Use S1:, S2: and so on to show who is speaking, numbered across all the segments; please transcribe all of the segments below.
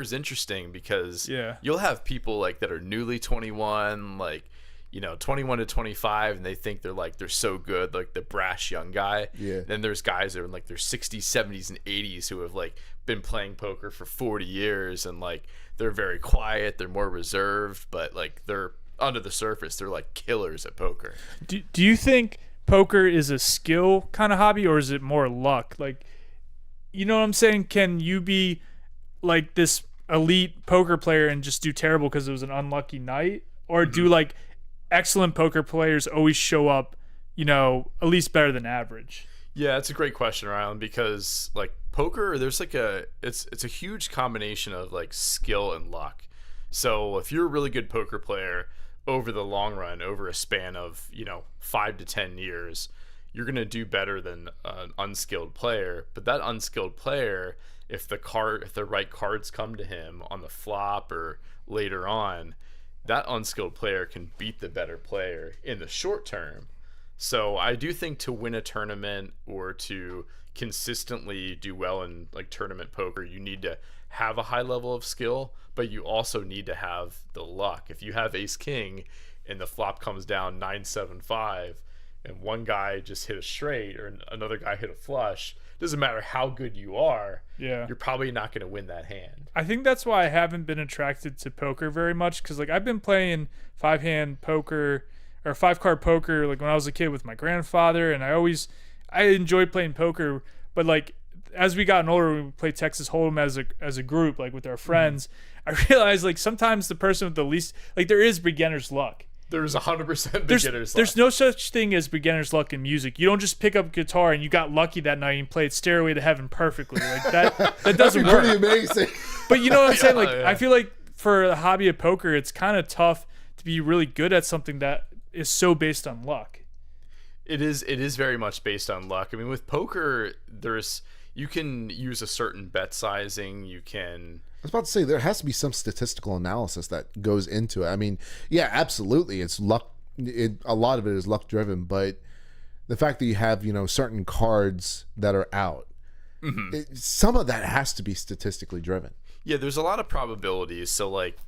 S1: poker's interesting because
S2: Yeah.
S1: you'll have people like that are newly 21, like 21 to 25, and they think they're so good, like the brash young guy.
S3: Yeah.
S1: Then there's guys that are in like their 60s, 70s, and 80s who have like been playing poker for 40 years, and like they're very quiet, they're more reserved, but like they're under the surface, they're like killers at poker.
S2: Do you think poker is a skill kind of hobby, or is it more luck? Like, you know what I'm saying? Can you be like this elite poker player and just do terrible because it was an unlucky night? Or do like excellent poker players always show up, at least better than average?
S1: Yeah, it's a great question, Rylan, because like poker, there's like it's a huge combination of like skill and luck. So if you're a really good poker player over the long run, over a span of 5 to 10 years, you're gonna do better than an unskilled player. But that unskilled player, if the right cards come to him on the flop or later on, that unskilled player can beat the better player in the short term. So I do think to win a tournament or to consistently do well in like tournament poker, you need to have a high level of skill, but you also need to have the luck. If you have ace king and the flop comes down 9-7-5 and one guy just hit a straight or another guy hit a flush, doesn't matter how good you are, you're probably not going to win that hand.
S2: I think that's why I haven't been attracted to poker very much, because like I've been playing 5-hand poker or 5-card poker like when I was a kid with my grandfather, and I enjoyed playing poker, but like as we gotten older, we played Texas Hold'em as a group, like with our friends. I realized like sometimes the person with the least, like there is beginner's luck.
S1: There's 100% beginner's luck.
S2: There's no such thing as beginner's luck in music. You don't just pick up a guitar and you got lucky that night and played Stairway to Heaven perfectly. Like that doesn't work.
S3: Pretty amazing.
S2: But you know what I'm saying? Like I feel like for the hobby of poker, it's kind of tough to be really good at something that is so based on luck.
S1: It is very much based on luck. I mean, with poker, you can use a certain bet sizing. You can.
S3: I was about to say there has to be some statistical analysis that goes into it. I mean, yeah, absolutely, it's luck. A lot of it is luck driven, but the fact that you have certain cards that are out, some of that has to be statistically driven.
S1: Yeah, there's a lot of probabilities. So like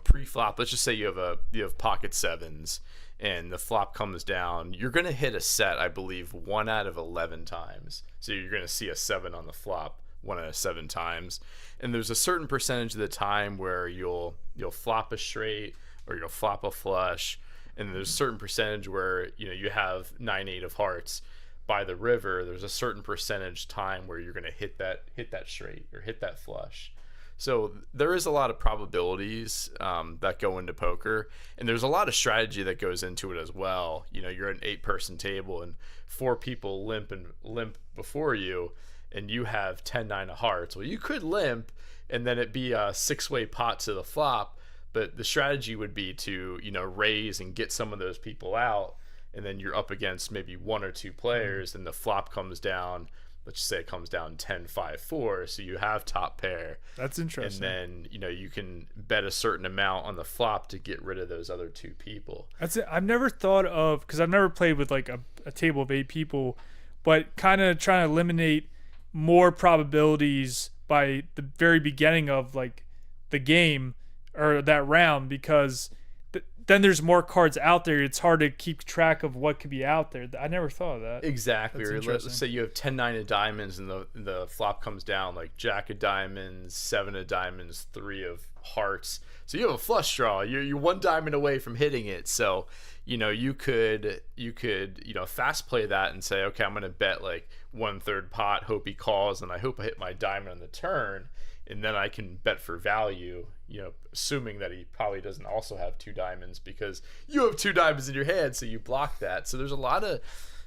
S1: pre-flop, let's just say you have pocket sevens and the flop comes down, you're gonna hit a set, I believe, 1 out of 11 times. So you're gonna see a 7 on the flop 1 out of 7 times, and there's a certain percentage of the time where you'll flop a straight or you'll flop a flush, and there's a certain percentage where you have 9-8 of hearts by the river. There's a certain percentage time where you're gonna hit that straight or hit that flush. So there is a lot of probabilities that go into poker, and there's a lot of strategy that goes into it as well. You're an 8-person table and 4 people limp before you, and you have 10-9 of hearts. Well, you could limp and then it be a 6-way pot to the flop, but the strategy would be to raise and get some of those people out, and then you're up against maybe 1 or 2 players, and the flop comes down. Let's just say it comes down 10-5-4, so you have top pair.
S2: That's interesting.
S1: And then you can bet a certain amount on the flop to get rid of those other 2 people.
S2: That's it. I've never thought of, because I've never played with like a table of 8 people, but kind of trying to eliminate more probabilities by the very beginning of like the game or that round, because then there's more cards out there. It's hard to keep track of what could be out there. I never thought of that.
S1: Exactly. Or let's say you have 10-9 of diamonds and the flop comes down like jack of diamonds, 7 of diamonds, 3 of hearts. So you have a flush draw. You're 1 diamond away from hitting it. So you could fast play that and say, okay, I'm going to bet like 1/3 pot, hope he calls, and I hope I hit my diamond on the turn, and then I can bet for value, assuming that he probably doesn't also have 2 diamonds because you have 2 diamonds in your hand, so you block that. So there's a lot of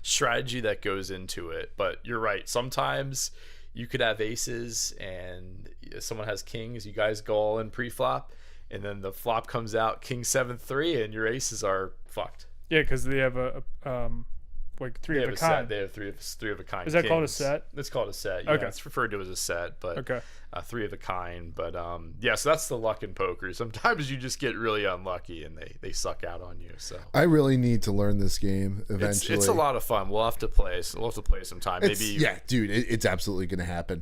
S1: strategy that goes into it. But you're right. Sometimes you could have aces and someone has kings. You guys go all in pre-flop, and then the flop comes out king 7-3, and your aces are fucked.
S2: Yeah, because they have a like 3 of a kind.
S1: They have three of a kind.
S2: Is that
S1: kings.
S2: called a set?
S1: It's called a set. Yeah,
S2: okay.
S1: It's referred to as a set, but
S2: okay.
S1: 3 of a kind. But yeah, so that's the luck in poker. Sometimes you just get really unlucky and they suck out on you. So
S3: I really need to learn this game eventually.
S1: It's a lot of fun. We'll have to play. We'll have to play sometime. Maybe.
S3: Yeah, dude, it's absolutely going to happen.